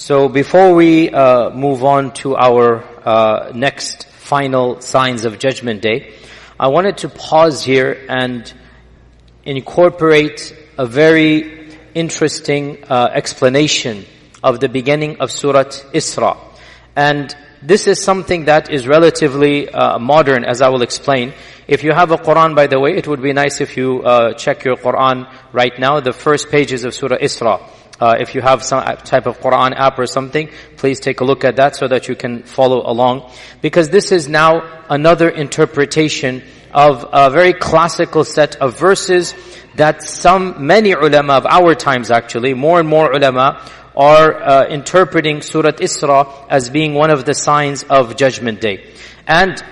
So before we move on to our next final signs of Judgment Day, I wanted to pause here and incorporate a very interesting explanation of the beginning of Sūrat Isra. And this is something that is relatively modern, as I will explain. If you have a Quran, by the way, it would be nice if you check your Quran right now, the first pages of Surah Isra. If you have some type of Quran app or something, please take a look at that so that you can follow along. Because this is now another interpretation of a very classical set of verses that many ulama of our times actually, more and more ulama, are interpreting Surat Isra as being one of the signs of Judgment Day. And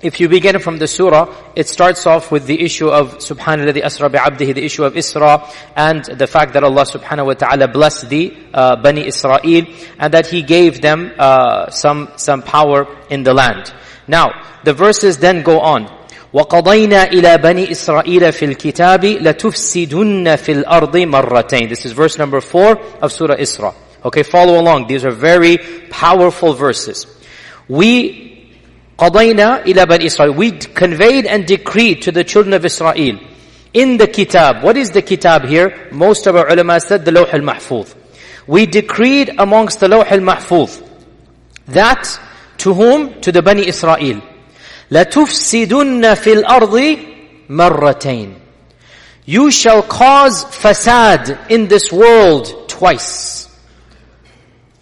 if you begin from the surah, it starts off with the issue of Subhanalladhi asra bi'abdihi, the issue of Isra, and the fact that Allah subhanahu wa ta'ala blessed the Banī Isrā'īl, and that He gave them some power in the land. Now, the verses then go on. وَقَضَيْنَا إِلَى بَنِي إِسْرَائِيلَ فِي الْكِتَابِ لَتُفْسِدُنَّ فِي الْأَرْضِ مَرَّتَيْنِ. This is verse number 4 of Surah Isra. Okay, follow along. These are very powerful verses. We قَضَيْنَا إِلَى بَنِي إِسْرَائِيلَ. We conveyed and decreed to the children of Israel in the kitab. What is the kitab here? Most of our ulama said the Lawh al-Mahfuz. We decreed amongst the Lawh al-Mahfuz that to whom? To the Bani Israel. لَتُفْسِدُنَّ فِي الْأَرْضِ مَرَّتَيْنِ. You shall cause fasad in this world twice.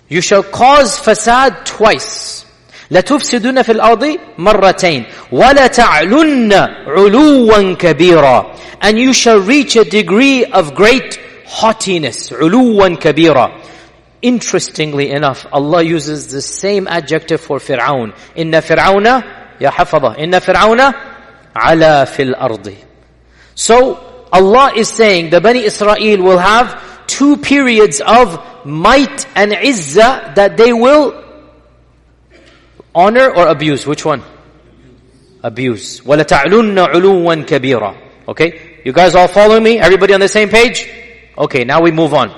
You shall cause fasad twice. لَتُفْسِدُنَّ فِي الْأَرْضِ مَرَّتَيْنِ وَلَتَعْلُنَّ عُلُوًّا كَبِيرًا. And you shall reach a degree of great haughtiness. عُلُوًّا كَبِيرًا. Interestingly enough, Allah uses the same adjective for Fir'aun. إِنَّ فِرْعَوْنَ يَا حَفَظَةً إِنَّ فِرْعَوْنَ عَلَى فِي الْأَرْضِ. So Allah is saying the Bani Israel will have two periods of might and izzah that they will honor or abuse. Which one? Abuse. وَلَتَعْلُنَّ عُلُوًّا كَبِيرًا. Okay, you guys all follow me? Everybody on the same page? Okay, now we move on.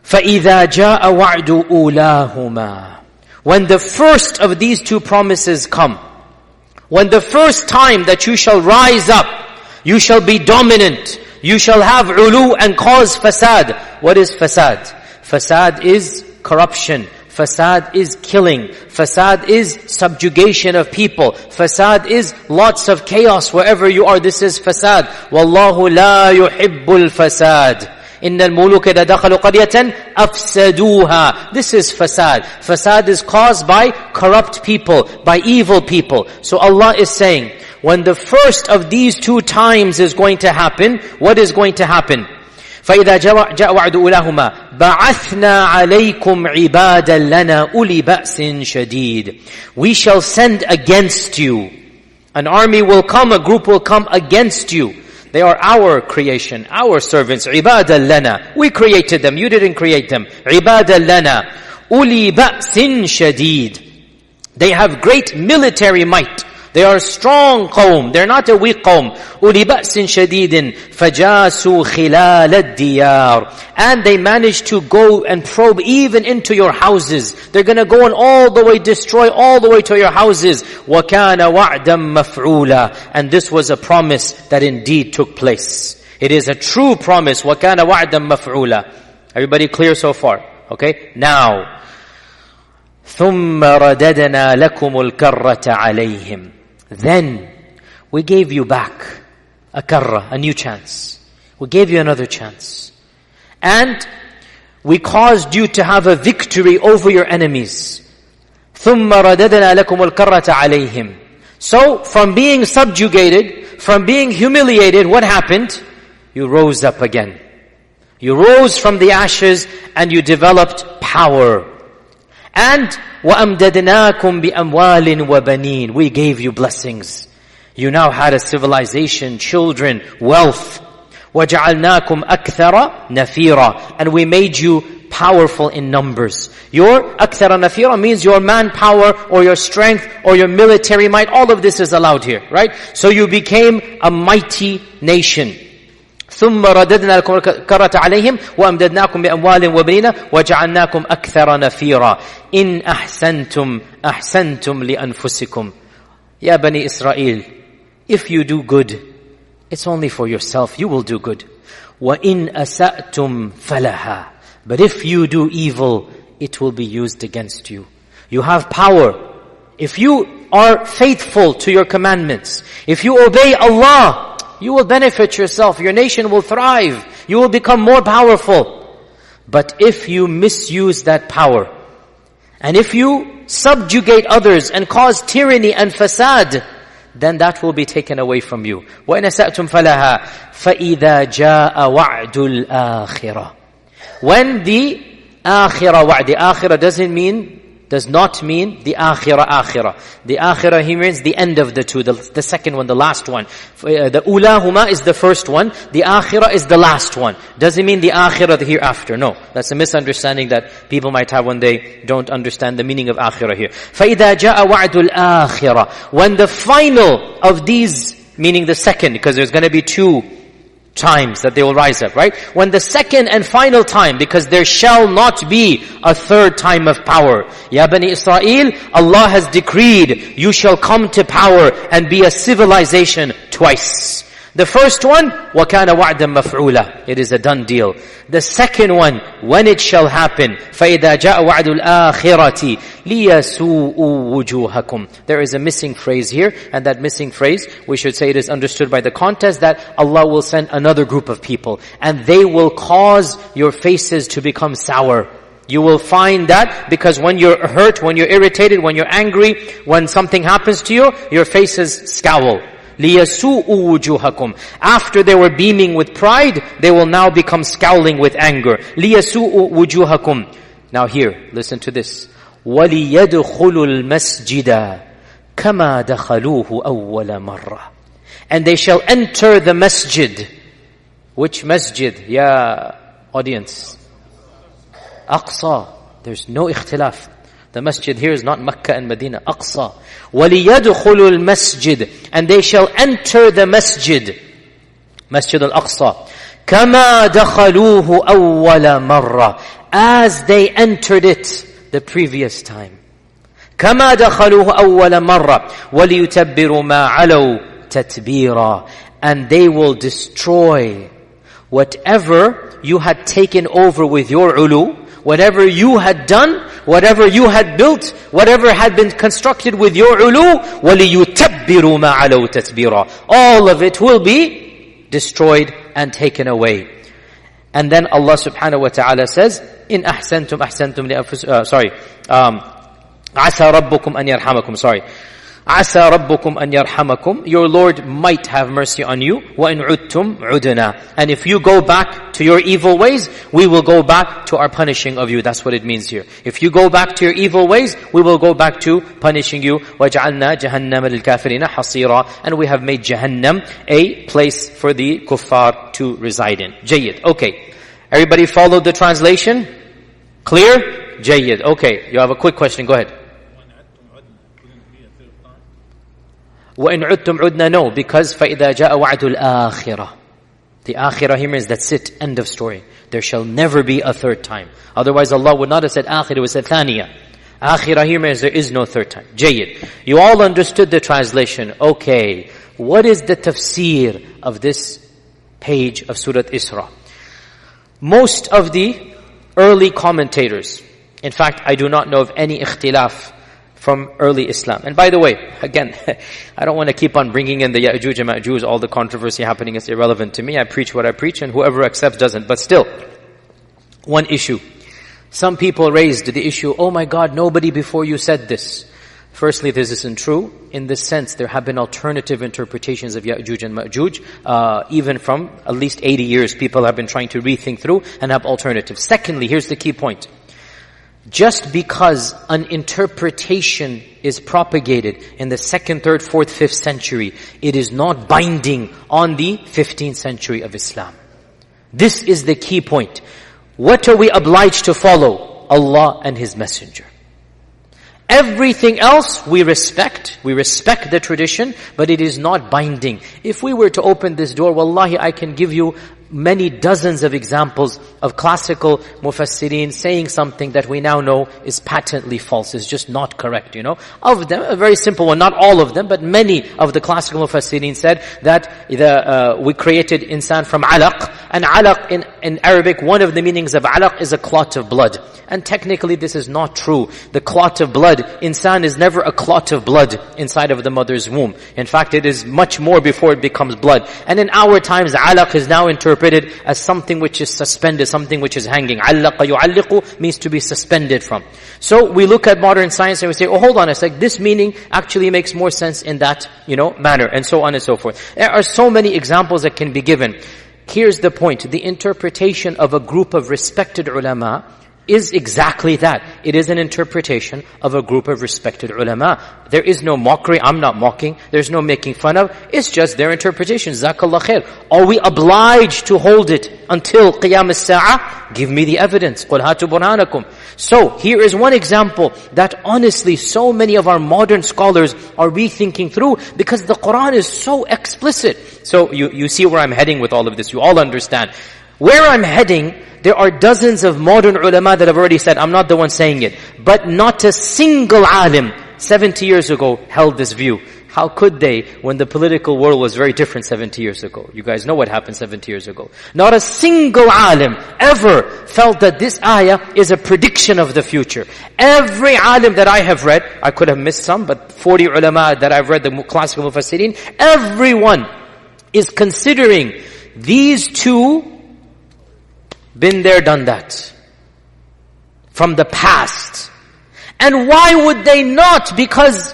فَإِذَا جَاءَ وَعْدُ أُولَاهُمَا. When the first of these two promises come, when the first time that you shall rise up, you shall be dominant, you shall have ulu and cause fasad. What is fasad? Fasad is corruption. Fasad is killing. Fasad is subjugation of people. Fasad is lots of chaos wherever you are. This is fasad. Wallahu la yuhibbul fasad. إِنَّ الْمُلُوكَ إِذَا دَخَلُوا قَرْيَةً أَفْسَدُوهَا. This is fasad. Fasad is caused by corrupt people, by evil people. So Allah is saying, when the first of these two times is going to happen, what is going to happen? فَإِذَا جَاءَ وَعْدُ أُولَاهُمَا بَعَثْنَا عَلَيْكُمْ عِبَادًا لَنَا أُولِي بَأْسٍ شَدِيدٍ. We shall send against you. An army will come, a group will come against you. They are our creation, our servants. عِبَادًا لَنَا. We created them, you didn't create them. عِبَادًا لَنَا أُولِي بَأْسٍ شَدِيدٍ. They have great military might. They are a strong qawm. They're not a weak qawm. أُولِي بَأْسٍ شَدِيدٍ فَجَاسُوا خِلَالَ الدِّيَارِ. And they managed to go and probe even into your houses. They're going to go and all the way destroy all the way to your houses. وَكَانَ وَعْدًا مَفْعُولًا. And this was a promise that indeed took place. It is a true promise. وَكَانَ وَعْدًا مَفْعُولًا. Everybody clear so far? Okay? Now, ثُمَّ رَدَدْنَا لَكُمُ الْكَرَّةَ عَلَيْهِمْ. Then we gave you back a karra, a new chance. We gave you another chance. And we caused you to have a victory over your enemies. ثُمَّ رَدَدْنَا لَكُمُ الْكَرَّةَ عَلَيْهِمْ. So from being subjugated, from being humiliated, what happened? You rose up again. You rose from the ashes and you developed power. And وَأَمْدَدْنَاكُمْ بِأَمْوَالٍ وَبَنِينَ. We gave you blessings. You now had a civilization, children, wealth. وَجَعَلْنَاكُمْ أَكْثَرَ نَفِيرًا. And we made you powerful in numbers. Your أَكْثَرَ نَفِيرًا means your manpower or your strength or your military might. All of this is allowed here, right? So you became a mighty nation. ثم رددنا الكرة عليهم وأمددناكم بأموال وبنين وجعلناكم أكثر نفيرا إن أحسنتم أحسنتم لأنفسكم. Ya Banī Isrā'īl, if you do good, it's only for yourself, you will do good. وَإِنْ أَسَأْتُمْ فَلَهَا. But if you do evil, it will be used against you. You have power. If you are faithful to your commandments, if you obey Allah, you will benefit yourself. Your nation will thrive. You will become more powerful. But if you misuse that power, and if you subjugate others and cause tyranny and fasad, then that will be taken away from you. وَإِنْ أَسَأْتُمْ فَلَهَا فَإِذَا جَاءَ وَعْدُ الْآخِرَةِ. When the akhirah, the akhirah does not mean the akhirah. The akhirah here means the end of the two, the second one, the last one. The ulahuma is the first one, the akhirah is the last one. Doesn't mean the akhirah, the hereafter. No, that's a misunderstanding that people might have when they don't understand the meaning of akhirah here. فَإِذَا جَاءَ وَعْدُ الْآخِرَةِ. When the final of these, meaning the second, because there's going to be two times that they will rise up, right? When the second and final time, because there shall not be a third time of power. Ya Banī Isrā'īl, Allah has decreed, you shall come to power and be a civilization twice. The first one, وَكَانَ وَعْدًا مَفْعُولًا. It is a done deal. The second one, when it shall happen, فَإِذَا جَاءَ وَعْدُ الْآخِرَةِ لِيَسُوءُوا وُجُوهَكُمْ. There is a missing phrase here, and that missing phrase, we should say it is understood by the context that Allah will send another group of people, and they will cause your faces to become sour. You will find that because when you're hurt, when you're irritated, when you're angry, when something happens to you, your faces scowl. لِيَسُوءُوا وُجُوهَكُمْ. After they were beaming with pride, they will now become scowling with anger. لِيَسُوءُوا وُجُوهَكُمْ. Now here, listen to this. وَلِيَدْخُلُوا الْمَسْجِدَ كَمَا دَخَلُوهُ أَوَّلَ مَرَّةٍ. And they shall enter the masjid. Which masjid? Ya audience. Aqsa. There's no ikhtilaf. The masjid here is not Mecca and Medina. Aqsa. وَلِيَدْخُلُوا الْمَسْجِدِ. And they shall enter the masjid. Masjid al-Aqsa. كَمَا دَخَلُوهُ أَوَّلَ مَرَّةٍ. As they entered it the previous time. كَمَا دَخَلُوهُ أَوَّلَ مَرَّةٍ وَلِيُتَبِّرُوا مَا عَلَوْا تَتْبِيرًا. And they will destroy whatever you had taken over with your ulu, whatever you had done, whatever you had built, whatever had been constructed with your ulu, وَلِيُتَبِّرُوا مَا عَلَوْا تَتْبِيرًا. All of it will be destroyed and taken away. And then Allah subhanahu wa ta'ala says, إِنْ أَحْسَنْتُمْ أَحْسَنْتُمْ لِأَنفُسِكُمْ عَسَى رَبُّكُمْ أَنْ يَرْحَمَكُمْ عَسَى رَبُّكُمْ أَنْ يَرْحَمَكُمْ. Your Lord might have mercy on you. وَإِنْ عُدْتُمْ عُدْنَا. And if you go back to your evil ways, we will go back to our punishing of you. That's what it means here. If you go back to your evil ways, we will go back to punishing you. وَجَعَلْنَا جَهَنَّمَ لِلْكَافِرِينَ حَصِيرًا. And we have made Jahannam a place for the kuffar to reside in. Jayyid. Okay. Everybody followed the translation? Clear? Jayyid. Okay. You have a quick question. Go ahead. وَإِنْ عُدْتُمْ عُدْنَا. No, because فَإِذَا جَاءَ وَعْدُ الْآخِرَةِ. The akhirah here means that's it, end of story. There shall never be a third time. Otherwise Allah would not have said akhirah, it would have said thaniya. Akhirah here means there is no third time. Jayyid. You all understood the translation. Okay. What is the tafsir of this page of Sūrat Isra? Most of the early commentators, in fact, I do not know of any ikhtilaf from early Islam. And by the way, again, I don't want to keep on bringing in the Ya'juj and Ma'juj, all the controversy happening is irrelevant to me. I preach what I preach and whoever accepts doesn't. But still, one issue. Some people raised the issue, oh my God, nobody before you said this. Firstly, this isn't true. In the sense, there have been alternative interpretations of Ya'juj and Ma'juj. Even from at least 80 years, people have been trying to rethink through and have alternatives. Secondly, here's the key point. Just because an interpretation is propagated in the 2nd, 3rd, 4th, 5th century, it is not binding on the 15th century of Islam. This is the key point. What are we obliged to follow? Allah and His Messenger. Everything else we respect. We respect the tradition, but it is not binding. If we were to open this door, wallahi, I can give you many dozens of examples of classical mufassireen saying something that we now know is patently false, is just not correct, Of them, a very simple one, not all of them, but many of the classical mufassireen said that we created insan from alaq, and alaq in Arabic, one of the meanings of alaq is a clot of blood. And technically this is not true. The clot of blood, insan is never a clot of blood inside of the mother's womb. In fact, it is much more before it becomes blood. And in our times, alaq is now interpreted as something which is suspended, something which is hanging. Allaqa yu'alliqu means to be suspended from. So we look at modern science and we say, oh, hold on a sec, this meaning actually makes more sense in that, manner, and so on and so forth. There are so many examples that can be given. Here's the point. The interpretation of a group of respected ulama is exactly that. It is an interpretation of a group of respected ulama. There is no mockery. I'm not mocking. There's no making fun of. It's just their interpretation. Jazakallah khair. Are we obliged to hold it until Qiyam as-Sa'ah? Give me the evidence. قُلْ هَاتُوا بُرْهَانَكُمْ. So, here is one example that honestly so many of our modern scholars are rethinking through, because the Quran is so explicit. So, you see where I'm heading with all of this. You all understand. Where I'm heading, there are dozens of modern ulama that have already said, I'm not the one saying it, but not a single alim 70 years ago held this view. How could they, when the political world was very different 70 years ago? You guys know what happened 70 years ago. Not a single alim ever felt that this ayah is a prediction of the future. Every alim that I have read, I could have missed some, but 40 ulama that I've read, the classical mufassireen, everyone is considering these two been there, done that. From the past. And why would they not? Because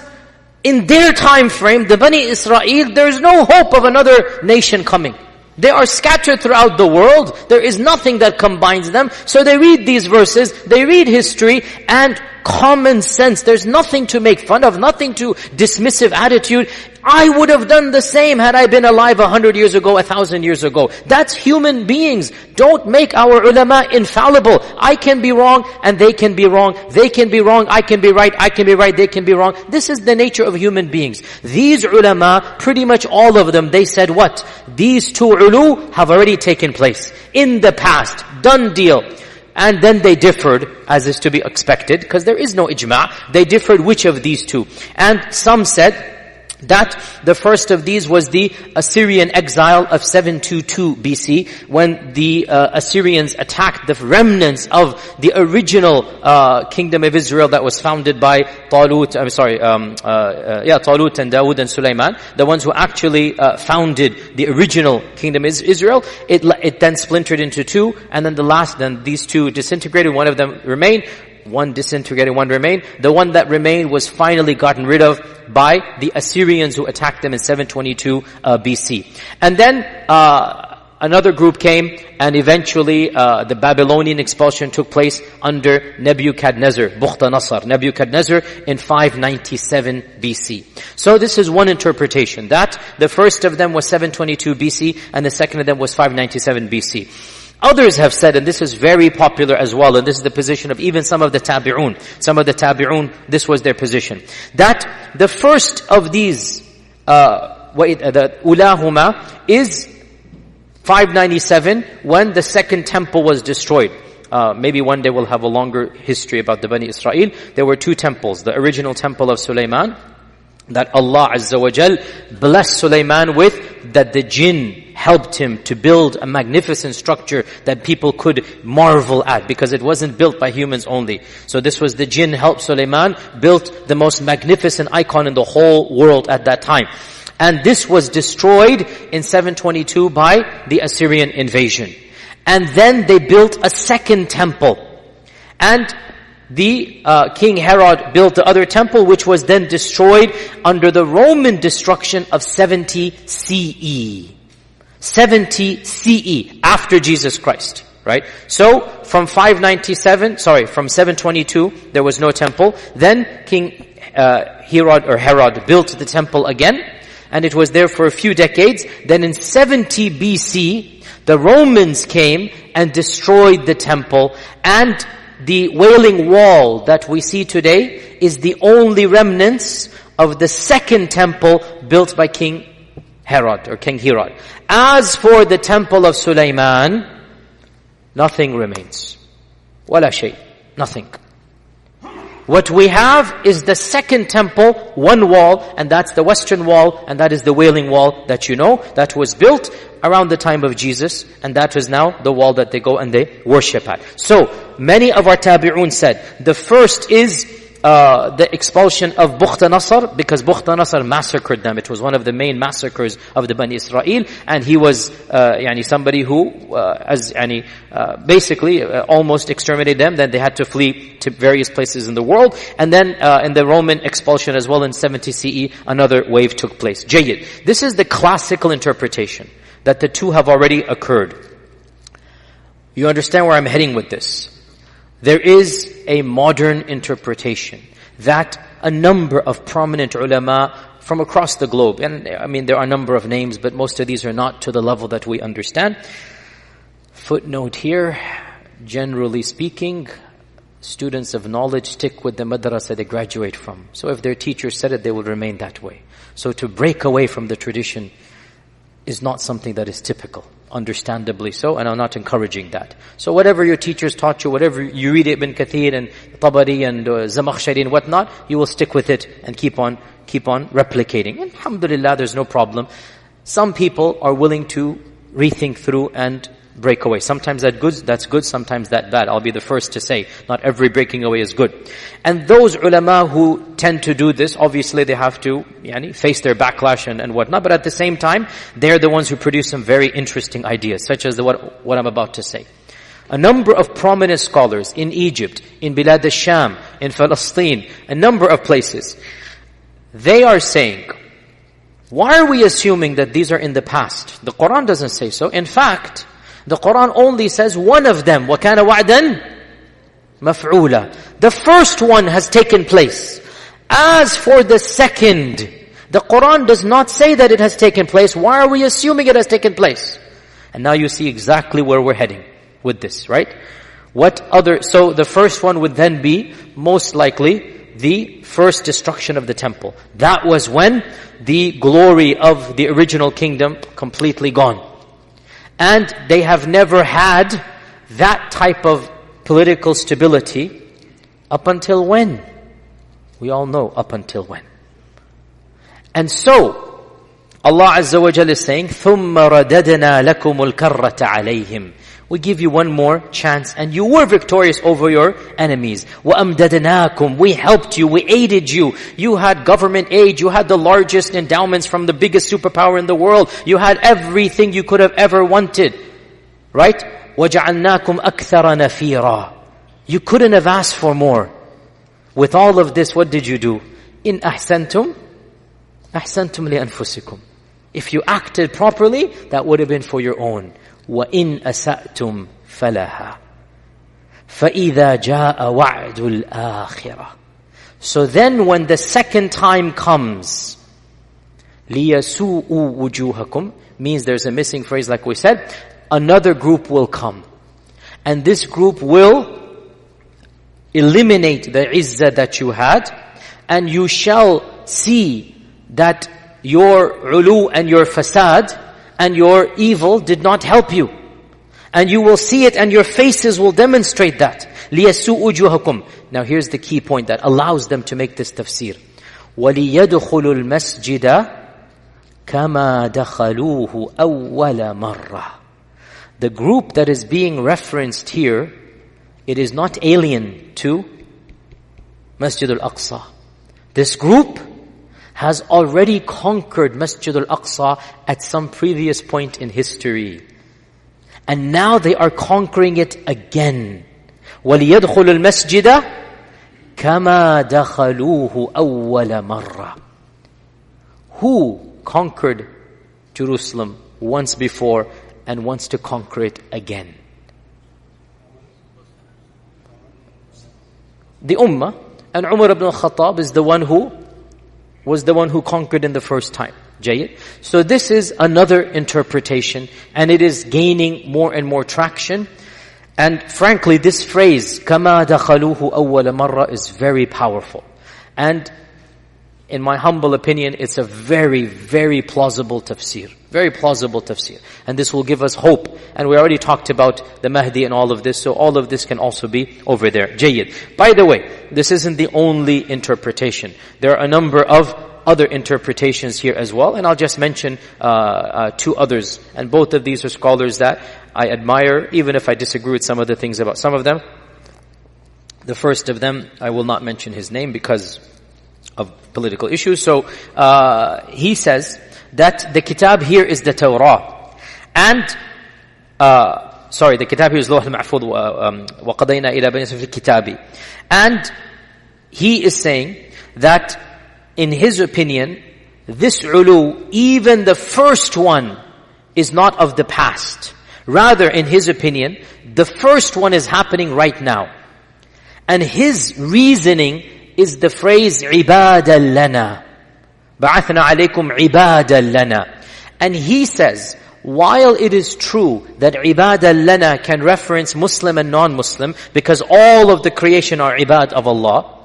in their time frame, the Banī Isrā'īl, there is no hope of another nation coming. They are scattered throughout the world. There is nothing that combines them. So they read these verses, they read history, and common sense. There's nothing to make fun of, nothing to dismissive attitude. I would have done the same had I been alive 100 years ago, 1,000 years ago. That's human beings. Don't make our ulama infallible. I can be wrong and they can be wrong. They can be wrong, I can be right, I can be right, they can be wrong. This is the nature of human beings. These ulama, pretty much all of them, they said what? These two ulu have already taken place in the past. Done deal. And then they differed, as is to be expected, because there is no ijma'. They differed which of these two. And some said that the first of these was the Assyrian exile of 722 BC, when the Assyrians attacked the remnants of the original kingdom of Israel that was founded by Talut and Dawood and Sulaiman, the ones who actually founded the original kingdom of Israel. It then splintered into two, and then these two disintegrated, one of them remained. One disintegrated, one remained. The one that remained was finally gotten rid of by the Assyrians who attacked them in 722 BC. And then another group came, and eventually the Babylonian expulsion took place under Nebuchadnezzar, Bukhta-Nasr, Nebuchadnezzar in 597 BC. So this is one interpretation, that the first of them was 722 BC and the second of them was 597 BC. Others have said, and this is very popular as well, and this is the position of even some of the tabi'un. Some of the tabi'un, this was their position. That the first of these, the ulahuma, is 597, when the second temple was destroyed. Maybe one day we'll have a longer history about the Banī Isrā'īl. There were two temples. The original temple of Sulaiman, that Allah Azza wa Jal blessed Sulaiman with, that the jinn helped him to build a magnificent structure that people could marvel at, because it wasn't built by humans only. So this was the jinn helped Sulaiman built the most magnificent icon in the whole world at that time. And this was destroyed in 722 by the Assyrian invasion. And then they built a second temple. And the King Herod built the other temple, which was then destroyed under the Roman destruction of 70 CE. 70 CE, after Jesus Christ, right? So, from 722, there was no temple. Then King Herod built the temple again, and it was there for a few decades. Then in 70 BC, the Romans came and destroyed the temple, and the Wailing Wall that we see today is the only remnants of the second temple built by King Herod or King Herod. As for the temple of Sulaiman, nothing remains. Wala shay. Nothing. What we have is the second temple, one wall, and that's the western wall, and that is the Wailing Wall that you know, that was built around the time of Jesus, and that is now the wall that they go and they worship at. So, many of our tabi'un said, the first is the expulsion of Bukhta-Nasr, because Bukhta-Nasr massacred them. It was one of the main massacres of the Banī Isrā'īl, and he was somebody who basically almost exterminated them. Then they had to flee to various places in the world, and then in the Roman expulsion as well in 70 CE, another wave took place. Jayyid. This is the classical interpretation, that the two have already occurred. You understand where I'm heading with this? There is a modern interpretation that a number of prominent ulama from across the globe, and I mean there are a number of names, but most of these are not to the level that we understand. Footnote here, generally speaking, students of knowledge stick with the madrasa they graduate from. So if their teacher said it, they will remain that way. So to break away from the tradition is not something that is typical. Understandably so, and I'm not encouraging that. So whatever your teachers taught you, whatever you read Ibn Kathir and Tabari and Zamakhshari and whatnot, you will stick with it and keep on replicating. And alhamdulillah, there's no problem. Some people are willing to rethink through and break away. Sometimes that's good, sometimes that's bad. I'll be the first to say, not every breaking away is good. And those ulama who tend to do this, obviously they have to face their backlash and whatnot, but at the same time, they're the ones who produce some very interesting ideas, such as what I'm about to say. A number of prominent scholars in Egypt, in Bilad al-Sham, in Palestine, a number of places, they are saying, why are we assuming that these are in the past? The Quran doesn't say so. In fact, the Quran only says one of them, وَكَانَ وَعْدًا مَفْعُولًا. The first one has taken place. As for the second, the Quran does not say that it has taken place. Why are we assuming it has taken place? And now you see exactly where we're heading with this, right? So the first one would then be, most likely, the first destruction of the temple. That was when the glory of the original kingdom completely gone. And they have never had that type of political stability up until when? We all know up until when. And so, Allah Azza wa Jalla is saying, ثُمَّ رَدَدْنَا لَكُمُ الْكَرَّةَ عَلَيْهِمْ. We give you one more chance, and you were victorious over your enemies. وَأَمْدَدْنَاكُمْ. We helped you, we aided you. You had government aid, you had the largest endowments from the biggest superpower in the world. You had everything you could have ever wanted. Right? وَجَعَلْنَاكُمْ أَكْثَرَ نَفِيرًا. You couldn't have asked for more. With all of this, what did you do? إِنْ أَحْسَنْتُمْ أَحْسَنْتُمْ لِأَنفُسِكُمْ. If you acted properly, that would have been for your own. وَإِنْ أَسَأْتُمْ فَلَهَا فَإِذَا جَاءَ وَعْدُ الْآخِرَةِ. So then when the second time comes, لِيَسُوءُ وُجُوهَكُمْ, means there's a missing phrase like we said, another group will come. And this group will eliminate the izzah that you had, and you shall see that your ulu and your fasad and your evil did not help you. And you will see it and your faces will demonstrate that. لِيَسُوءُ وُجُوهَكُمْ. Now here's the key point that allows them to make this tafsir. وَلِيَدْخُلُوا الْمَسْجِدَ كَمَا دَخَلُوهُ أَوَّلَ مَرَّةٍ. The group that is being referenced here, it is not alien to Masjid al-Aqsa. This group has already conquered Masjid al-Aqsa at some previous point in history. And now they are conquering it again. وَلِيَدْخُلُوا الْمَسْجِدَ كَمَا دَخَلُوهُ أَوَّلَ مَرَّةٍ. Who conquered Jerusalem once before and wants to conquer it again? The Ummah. And Umar ibn al-Khattab is the one who was the one who conquered in the first time. Jayyid. So this is another interpretation, and it is gaining more and more traction. And frankly, this phrase, كَمَا دَخَلُوهُ أَوَّلَ مَرَّةٍ, is very powerful. And in my humble opinion, it's a very, very plausible tafsir. Very plausible tafsir. And this will give us hope. And we already talked about the Mahdi and all of this, so all of this can also be over there. Jayyid. By the way, this isn't the only interpretation. There are a number of other interpretations here as well, and I'll just mention two others. And both of these are scholars that I admire, even if I disagree with some of the things about some of them. The first of them, I will not mention his name because of political issues. So he says that the kitab here is the Torah. And, the kitab here is Lawh al-Mahfuz, وَقَضَيْنَا إِلَى بَنِي إِسْرَائِيلَ فِي الْكِتَابِ. And he is saying that in his opinion, this ulu, even the first one, is not of the past. Rather, in his opinion, the first one is happening right now. And his reasoning is the phrase عِبَادًا لَنَا بَعَثْنَا عَلَيْكُمْ عِبَادًا لَنَا. And he says, while it is true that عِبَادًا لَنَا can reference Muslim and non-Muslim, because all of the creation are ibad of Allah,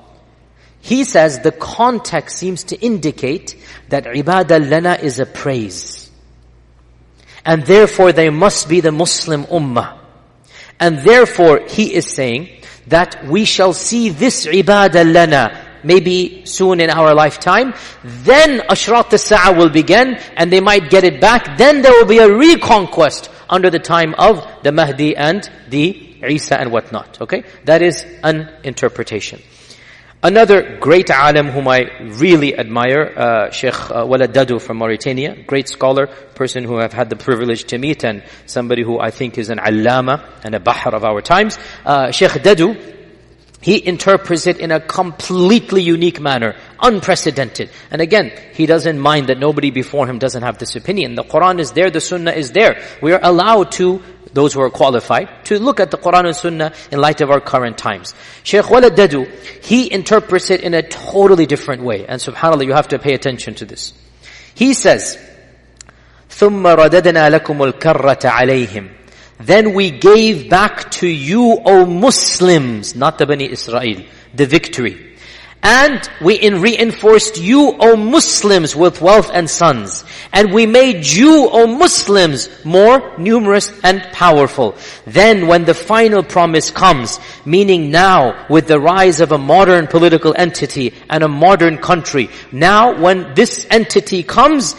he says the context seems to indicate that عِبَادًا لَنَا is a praise. And therefore they must be the Muslim ummah. And therefore he is saying that we shall see this عِبَادًا لَنَا maybe soon in our lifetime. Then Ashrat al-Sa'a will begin and they might get it back. Then there will be a reconquest under the time of the Mahdi and the Isa and whatnot. Okay? That is an interpretation. Another great alim whom I really admire, Sheikh Walad Dadu from Mauritania, great scholar, person who I've had the privilege to meet, and somebody who I think is an allama and a bahr of our times. Sheikh Dadu, he interprets it in a completely unique manner, unprecedented. And again, he doesn't mind that nobody before him doesn't have this opinion. The Quran is there, the Sunnah is there. We are allowed to, those who are qualified, to look at the Quran and Sunnah in light of our current times. Shaykh Walad Dadu, he interprets it in a totally different way. And subhanAllah, you have to pay attention to this. He says, ثُمَّ رَدَدْنَا لَكُمُ الْكَرَّةَ عَلَيْهِمْ. Then we gave back to you, O Muslims, not the Banī Isrā'īl, the victory. And we reinforced you, O Muslims, with wealth and sons. And we made you, O Muslims, more numerous and powerful. Then when the final promise comes, meaning now with the rise of a modern political entity and a modern country, now when this entity comes,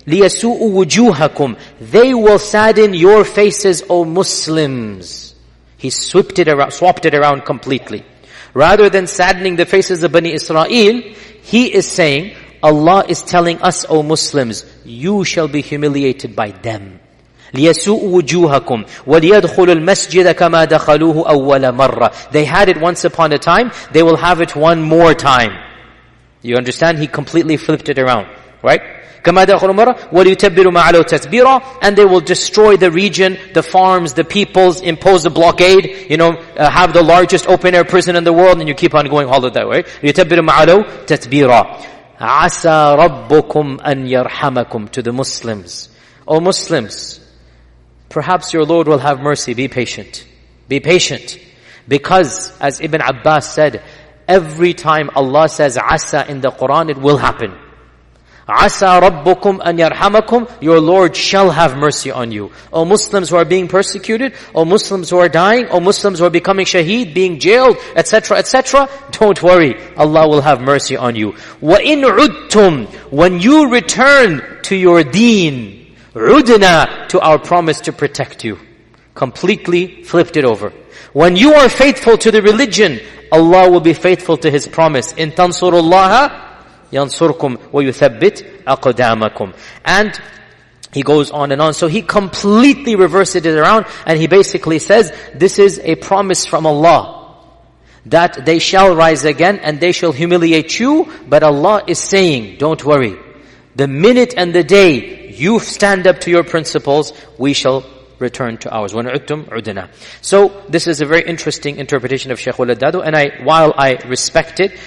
لِيَسُوءُ وُجُوهَكُمْ, they will sadden your faces, O Muslims. He swapped it around completely. Rather than saddening the faces of Banī Isrā'īl, he is saying, Allah is telling us, O Muslims, you shall be humiliated by them. لِيَسُوءُ وُجُوهَكُمْ وَلِيَدْخُلُوا الْمَسْجِدَ كَمَا دَخَلُوهُ أَوَّلَ مَرَّةٍ. They had it once upon a time, they will have it one more time. You understand? He completely flipped it around. Right? كَمَا دَخَلُوا مَرَّةً وَلِيُتَبِّرُوا مَا عَلَوْا تَتْبِيرًا. And they will destroy the region, the farms, the peoples, impose a blockade, have the largest open-air prison in the world, and you keep on going all of that way. لِيُتَبِّرُوا مَا عَلَوْا تَتْبِيرًا. عَسَى رَبُّكُمْ أَنْ يَرْحَمَكُمْ. To the Muslims. O Muslims, perhaps your Lord will have mercy. Be patient. Be patient. Because, as Ibn Abbas said, every time Allah says asa in the Quran, it will happen. Asa rabbukum an yarhamakum, your Lord shall have mercy on you. O Muslims who are being persecuted, O Muslims who are dying, O Muslims who are becoming shaheed, being jailed, etc., etc., don't worry, Allah will have mercy on you. وَإِنْ عُدْتُمْ, when you return to your deen, عُدْنَا, to our promise to protect you. Completely flipped it over. When you are faithful to the religion, Allah will be faithful to His promise. إِن تَنصُرُوا اللَّهَ يَنْصُرْكُمْ وَيُثَبِّتْ أَقْدَامَكُمْ. And he goes on and on. So he completely reverses it around, and he basically says, this is a promise from Allah, that they shall rise again and they shall humiliate you, but Allah is saying, don't worry. The minute and the day you stand up to your principles, we shall return to ours. وَنُعُدْتُمْ عُدْنَا. So this is a very interesting interpretation of Shaykh Walad Dadu, and while I respect it,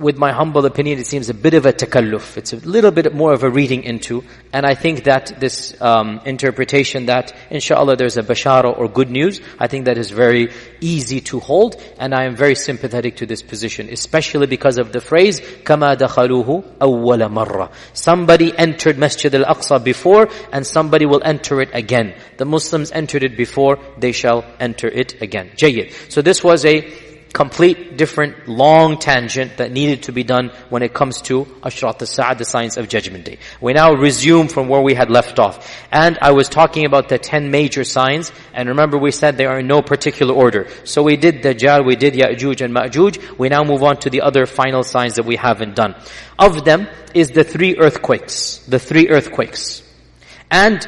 with my humble opinion, it seems a bit of a takalluf. It's a little bit more of a reading into. And I think that this interpretation that, inshallah, there's a bashara or good news, I think that is very easy to hold. And I am very sympathetic to this position, especially because of the phrase, كَمَا دَخَلُوهُ أَوَّلَ مَرَّةٍ. Somebody entered Masjid al-Aqsa before, and somebody will enter it again. The Muslims entered it before, they shall enter it again. Jayyid. So this was a complete different long tangent that needed to be done when it comes to Ashrat al-Sa'ad, the signs of Judgment Day. We now resume from where we had left off. And I was talking about the 10 major signs, and remember we said they are in no particular order. So we did Dajjal, we did Ya'juj and Ma'juj, we now move on to the other final signs that we haven't done. Of them is the 3 earthquakes. The 3 earthquakes. And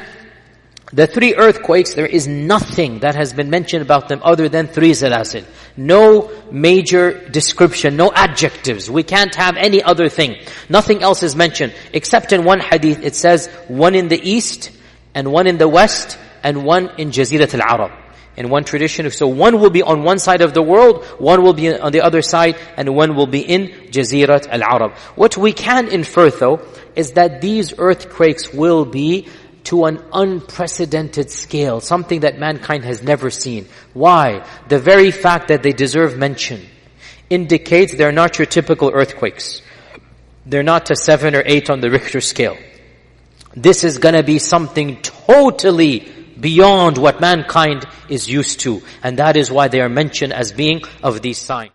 the 3 earthquakes, there is nothing that has been mentioned about them other than 3 zalasil. No major description, no adjectives. We can't have any other thing. Nothing else is mentioned. Except in one hadith, it says 1 in the east, and 1 in the west, and 1 in Jazirat al-Arab. In one tradition, so 1 will be on one side of the world, 1 will be on the other side, and 1 will be in Jazirat al-Arab. What we can infer though, is that these earthquakes will be to an unprecedented scale, something that mankind has never seen. Why? The very fact that they deserve mention indicates they're not your typical earthquakes. They're not a 7 or 8 on the Richter scale. This is going to be something totally beyond what mankind is used to. And that is why they are mentioned as being of these signs.